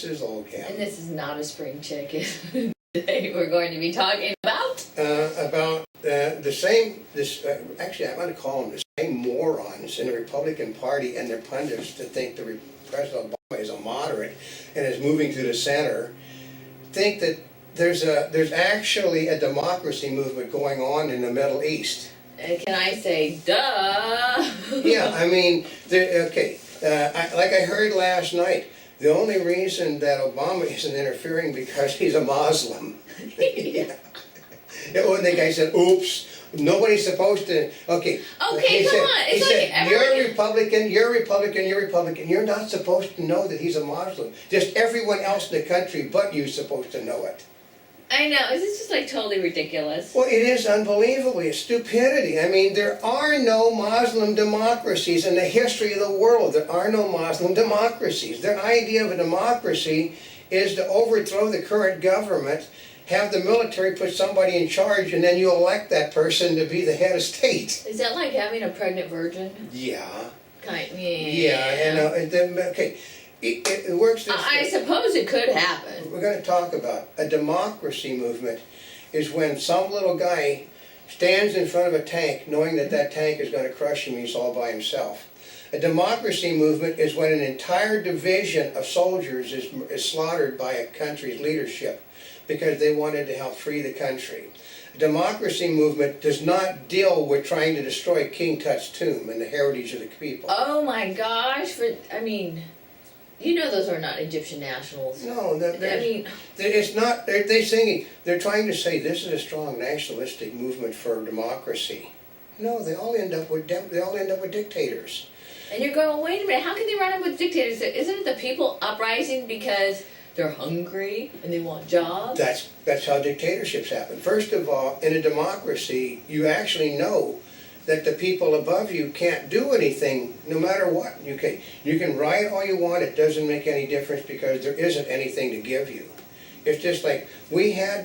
is Oldecam. And this is not a spring chicken. Today we're going to be talking about the same. Actually, I'm going to call them the same morons in the Republican Party and their pundits that think the President Obama is a moderate and is moving to the center. Think that there's actually a democracy movement going on in the Middle East. Can I say, duh? Yeah, I mean, okay. Like I heard last night, the only reason that Obama isn't interfering because he's a Muslim. Yeah. When the guy said, "Oops, nobody's supposed to." Okay. Okay, come on. It's like said, "You're a Republican. You're a Republican. You're a Republican. You're not supposed to know that he's a Muslim. Just everyone else in the country but you's supposed to know it." I know. This is just like totally ridiculous. Well, it is unbelievable. It's stupidity. I mean, there are no Muslim democracies in the history of the world. There are no Muslim democracies. Their idea of a democracy is to overthrow the current government, have the military put somebody in charge, and then you elect that person to be the head of state. Is that like having a pregnant virgin? Yeah. Yeah. And then, okay. It works this way. I suppose it could happen. We're going to talk about a democracy movement is when some little guy stands in front of a tank knowing that that tank is going to crush him. He's all by himself. A democracy movement is when an entire division of soldiers is slaughtered by a country's leadership because they wanted to help free the country. A democracy movement does not deal with trying to destroy King Tut's tomb and the heritage of the people. Oh my gosh! You know those are not Egyptian nationals. No, I mean, it's not. They're trying to say this is a strong nationalistic movement for democracy. No, they all end up with dictators. And you're going, wait a minute, how can they run up with dictators? Isn't it the people uprising because they're hungry and they want jobs? That's how dictatorships happen. First of all, in a democracy, you actually know that the people above you can't do anything no matter what. You can write all you want, it doesn't make any difference because there isn't anything to give you. It's just like we had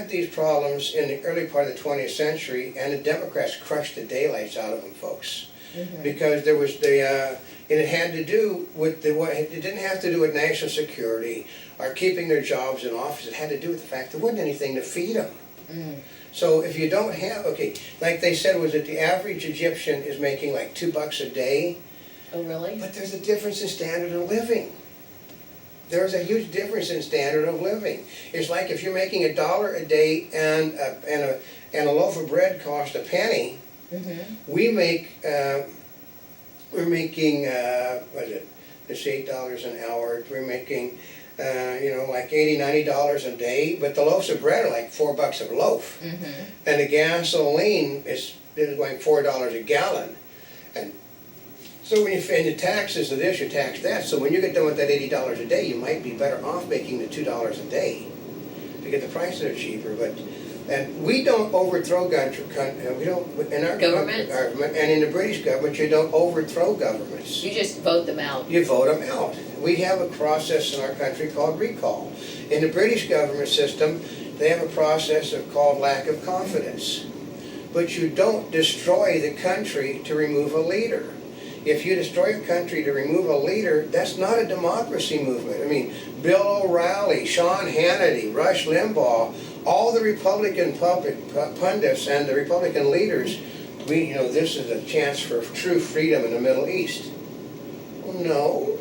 these problems in the early part of the 20th century and the Democrats crushed the daylights out of them, folks. Mm-hmm. Because there was it had to do with it didn't have to do with national security or keeping their jobs in office. It had to do with the fact there wasn't anything to feed them. Mm. So if you don't have, like they said, was that the average Egyptian is making like $2 a day. Oh, really? But there's a difference in standard of living. There's a huge difference in standard of living. It's like if you're making $1 a day and a loaf of bread costs a penny. Mm-hmm. We're making it's $8 an hour. We're making like $80, $90 a day, but the loaves of bread are like $4 a loaf. Mm-hmm. And the gasoline is going $4 a gallon. And so when you pay the taxes of this, you tax that. So when you get done with that $80 a day, you might be better off making the $2 a day because the prices are cheaper. And we don't overthrow we don't in our government and in the British government you don't overthrow governments. You just vote them out. You vote them out. We have a process in our country called recall. In the British government system, they have a process called lack of confidence. But you don't destroy the country to remove a leader. If you destroy a country to remove a leader, that's not a democracy movement. I mean, Bill O'Reilly, Sean Hannity, Rush Limbaugh, all the Republican pundits and the Republican leaders, this is a chance for true freedom in the Middle East. Well, no.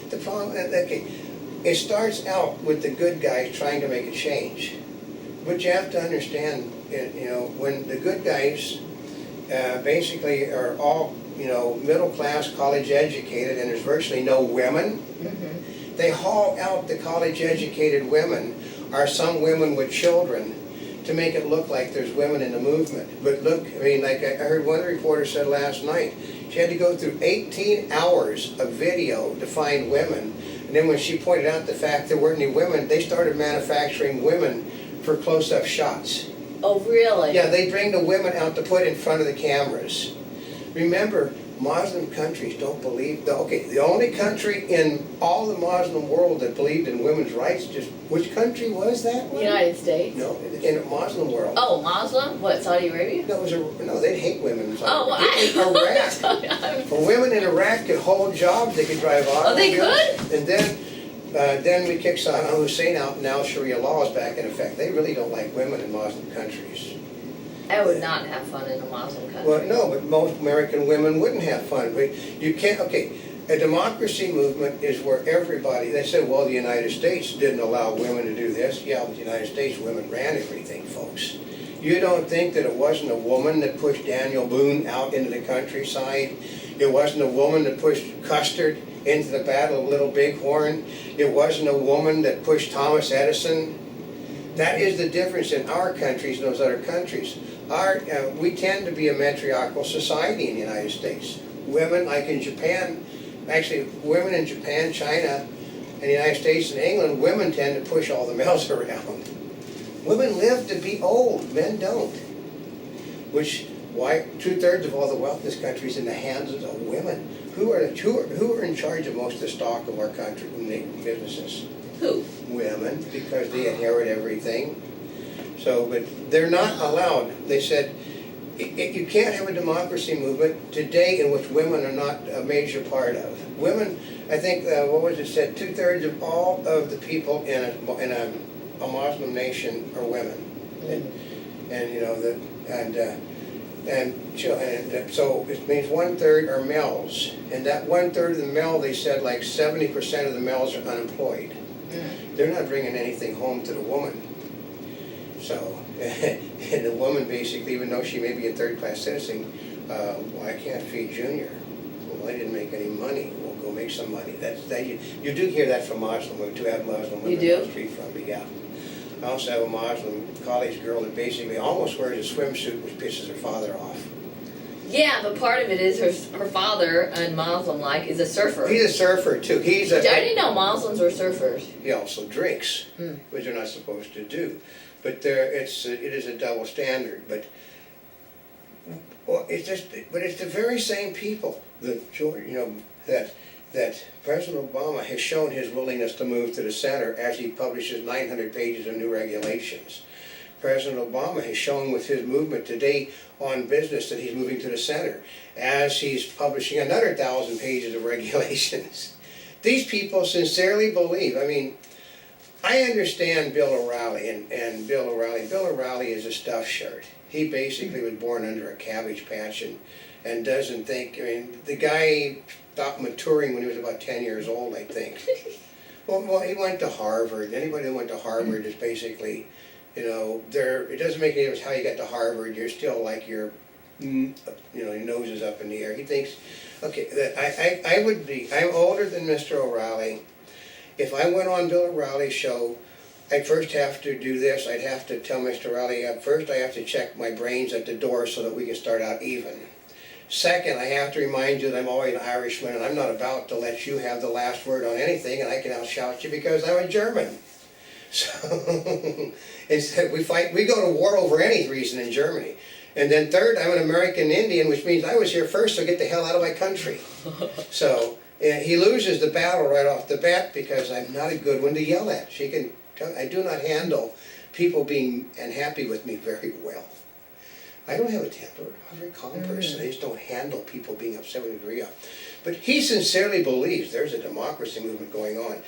The problem, it starts out with the good guys trying to make a change. But you have to understand, when the good guys basically are all, middle class, college educated, and there's virtually no women, mm-hmm. They haul out the college educated women, or some women with children, to make it look like there's women in the movement. But look, like I heard one reporter said last night, she had to go through 18 hours of video to find women. And then when she pointed out the fact there weren't any women, they started manufacturing women for close-up shots. Oh, really? Yeah, they bring the women out to put in front of the cameras. Remember, Muslim countries don't believe, the only country in all the Muslim world that believed in women's rights, just which country was that one? United States? No, in the Muslim world. Oh, Muslim? What, Saudi Arabia? No, they'd hate women in Saudi Arabia. Iraq. For women in Iraq could hold jobs, they could drive automobiles. Oh, they could? And then then we kick Saddam Hussein out, and now Sharia law is back in effect. They really don't like women in Muslim countries. I would not have fun in a Muslim country. Well, no, but most American women wouldn't have fun. But you can't, okay, a democracy movement is where everybody, they said, well, the United States didn't allow women to do this. Yeah, but the United States, women ran everything, folks. You don't think that it wasn't a woman that pushed Daniel Boone out into the countryside? It wasn't a woman that pushed Custer into the Battle of Little Bighorn? It wasn't a woman that pushed Thomas Edison? That is the difference in our countries and those other countries. We tend to be a matriarchal society in the United States. Women, like in Japan, actually women in Japan, China, and the United States and England, women tend to push all the males around. Women live to be old, men don't. Which, why 2/3 of all the wealth in this country is in the hands of women. Who are in charge of most of the stock of our country, businesses? Who? Women, because they inherit everything. So, but they're not allowed. They said, you can't have a democracy movement today in which women are not a major part of. Women, I think, what was it said, 2/3 of all of the people in a Muslim nation are women. And you know, so it means 1/3 are males. And that 1/3 of the male, they said like 70% of the males are unemployed. They're not bringing anything home to the woman. So, and the woman basically, even though she may be a third-class citizen, well, I can't feed Junior. Well, I didn't make any money. We'll go make some money. You do hear that from Muslim women, to have Muslim women You do? on the street from me, yeah. I also have a Muslim college girl that basically almost wears a swimsuit, which pisses her father off. Yeah, but part of it is her father, and Muslim-like, is a surfer. He's a surfer too. I didn't know Muslims were surfers. He also drinks, which they're not supposed to do. But it is a double standard. But well, it's the very same people that that President Obama has shown his willingness to move to the center as he publishes 900 pages of new regulations. President Obama has shown with his movement today on business that he's moving to the center as he's publishing another 1,000 pages of regulations. These people sincerely believe. I mean, I understand Bill O'Reilly and Bill O'Reilly is a stuffed shirt. He basically was born under a cabbage patch and doesn't think, I mean, the guy stopped maturing when he was about 10 years old, I think. Well, he went to Harvard. Anybody that went to Harvard is basically, you know, it doesn't make any difference how you got to Harvard. You're still like your nose is up in the air. He thinks, okay, that I'm older than Mr. O'Reilly. If I went on Bill O'Reilly's show, I'd first have to do this. I'd have to tell Mr. O'Reilly, first I have to check my brains at the door so that we can start out even. Second, I have to remind you that I'm always an Irishman and I'm not about to let you have the last word on anything, and I can outshout you because I'm a German. So instead we go to war over any reason in Germany. And then third, I'm an American Indian, which means I was here first, so get the hell out of my country. So he loses the battle right off the bat because I'm not a good one to yell at. I do not handle people being unhappy with me very well. I don't have a temper. I'm a very calm person. I just don't handle people being upset with me. But he sincerely believes there's a democracy movement going on.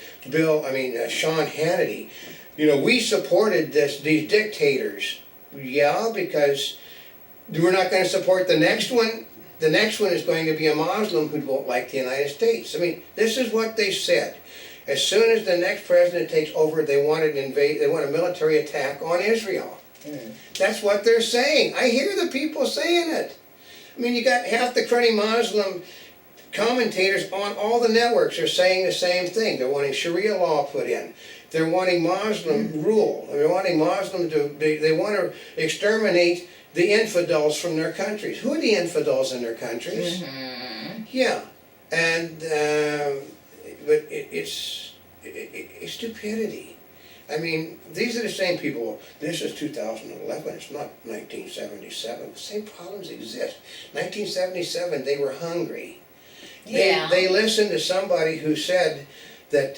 Sean Hannity, we supported these dictators. Yeah, because we're not going to support the next one. The next one is going to be a Muslim who won't like the United States. I mean, this is what they said. As soon as the next president takes over, they want a military attack on Israel. That's what they're saying. I hear the people saying it. I mean, you got half the cruddy Muslim commentators on all the networks are saying the same thing. They're wanting Sharia law put in. They're wanting Muslim rule. They're wanting they want to exterminate the infidels from their countries. Who are the infidels in their countries? Yeah, and but it's stupidity. I mean, these are the same people. This is 2011. It's not 1977. The same problems exist. 1977, they were hungry. Yeah. They listened to somebody who said that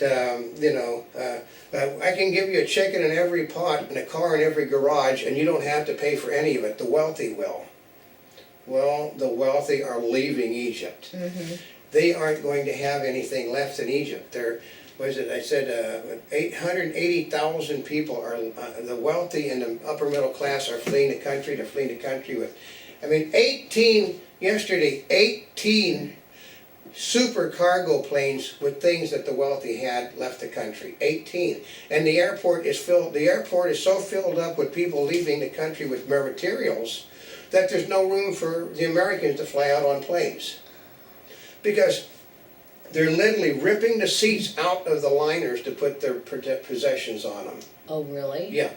I can give you a chicken in every pot and a car in every garage, and you don't have to pay for any of it. The wealthy will. Well, the wealthy are leaving Egypt. they aren't going to have anything left in Egypt. There was it, I said 880,000 people are, the wealthy and the upper middle class are fleeing the country. They're fleeing the country with, I mean, 18 super cargo planes with things that the wealthy had left the country. 18. And the airport is filled, the airport is so filled up with people leaving the country with materials that there's no room for the Americans to fly out on planes. Because they're literally ripping the seats out of the liners to put their possessions on them. Oh, really? Yeah.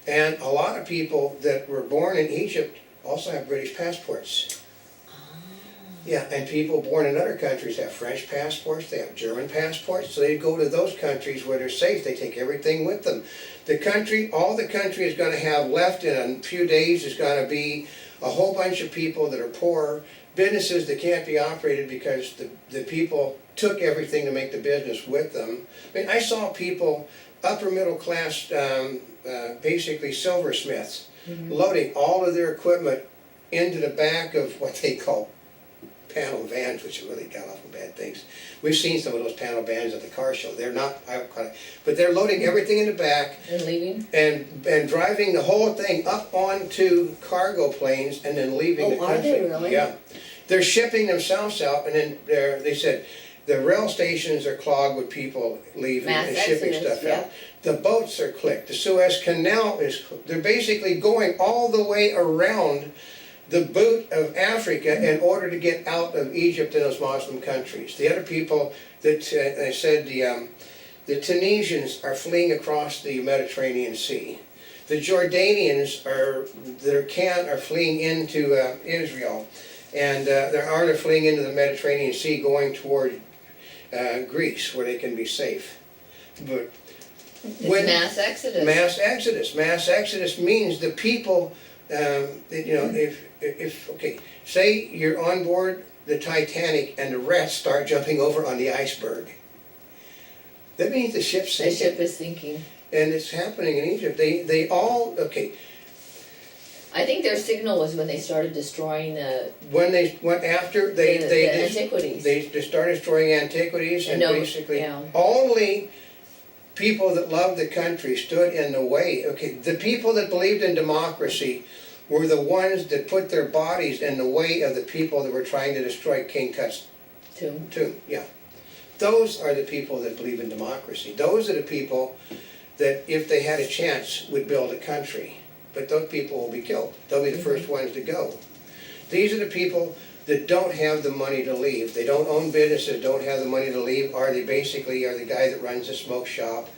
And a lot of people that were born in Egypt also have British passports. Yeah, and people born in other countries have French passports, they have German passports, so they go to those countries where they're safe, they take everything with them. All the country is going to have left in a few days is going to be a whole bunch of people that are poor, businesses that can't be operated because the people took everything to make the business with them. I mean, I saw people, upper middle class, basically silversmiths, loading all of their equipment into the back of what they call panel vans, which are really got awful bad things. We've seen some of those panel vans at the car show. They're not, but they're loading everything in the back And leaving? and driving the whole thing up onto cargo planes and then leaving the country. Are they really? Yeah, they're shipping themselves out, and then they said the rail stations are clogged with people leaving Mass and shipping exodus, stuff out. The boats are clicked. The Suez Canal is. They're basically going all the way around the boot of Africa in order to get out of Egypt and those Muslim countries. The other people that I said the Tunisians are fleeing across the Mediterranean Sea. The Jordanians are fleeing into Israel, and they're fleeing into the Mediterranean Sea, going toward Greece, where they can be safe. But It's mass exodus. Mass exodus. Mass exodus means the people. Okay, say you're on board the Titanic and the rats start jumping over on the iceberg. That means the ship's The sinking. ship is sinking. And it's happening in Egypt. They all, okay, I think their signal was when they started destroying the when they went after, the antiquities. they started destroying antiquities, and No, basically yeah. only people that loved the country stood in the way. Okay, the people that believed in democracy were the ones that put their bodies in the way of the people that were trying to destroy King Tut's tomb. Yeah, those are the people that believe in democracy. Those are the people that, if they had a chance, would build a country. But those people will be killed. They'll be the first ones to go. These are the people that don't have the money to leave. They don't own businesses, don't have the money to leave, or they basically are the guy that runs a smoke shop,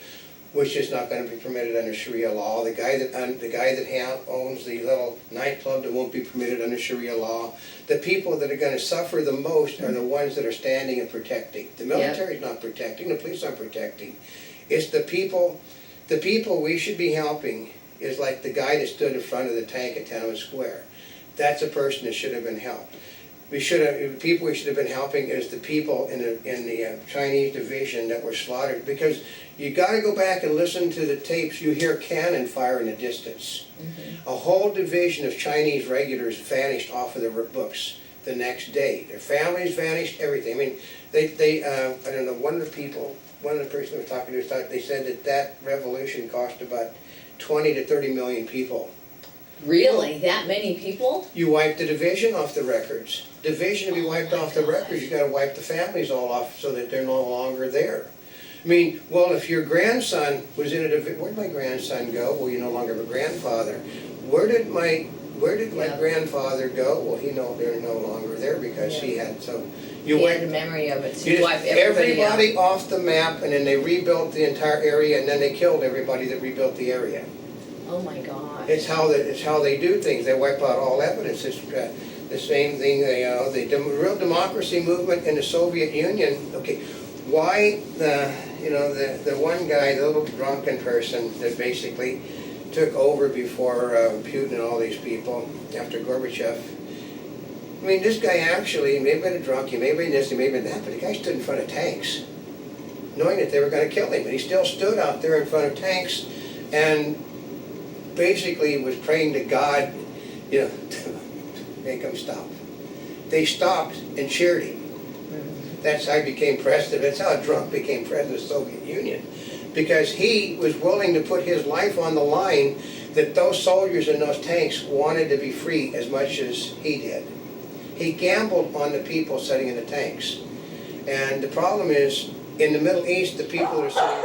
which is not going to be permitted under Sharia law. The guy that owns the little nightclub that won't be permitted under Sharia law. The people that are going to suffer the most are the ones that are standing and protecting. The military is not protecting. The police aren't protecting. It's the people. The people we should be helping is like the guy that stood in front of the tank at Tiananmen Square. That's a person that should have been helped. People we should have been helping is the people in the Chinese division that were slaughtered, because you got to go back and listen to the tapes. You hear cannon fire in the distance. A whole division of Chinese regulars vanished off of their books the next day. Their families vanished, everything. I mean, I don't know, one of the person I was talking to, they said that revolution cost about 20 to 30 million people. Really? That many people? You wipe the division off the records. Division to be wiped off the records, you gotta wipe the families all off so that they're no longer there. I mean, well, if your grandson was in a division, where'd my grandson go? Well, you no longer have a grandfather. Where did my grandfather go? Well, they're no longer there because he had, so you He wipe. had a memory of it, so You you just wipe everybody out. off the map, and then they rebuilt the entire area, and then they killed everybody that rebuilt the area. Oh my gosh. It's how they do things. They wipe out all evidence. It's the same thing. The real democracy movement in the Soviet Union. Okay, why the one guy, the little drunken person that basically took over before Putin and all these people after Gorbachev. I mean, this guy actually, he may have been a drunk, he may have been this, he may have been that, but the guy stood in front of tanks, knowing that they were going to kill him, and he still stood out there in front of tanks, and basically was praying to God, to make them stop. They stopped and cheered him. That's how he became president. That's how Trump became president of the Soviet Union. Because he was willing to put his life on the line that those soldiers in those tanks wanted to be free as much as he did. He gambled on the people sitting in the tanks. And the problem is, in the Middle East, the people that are sitting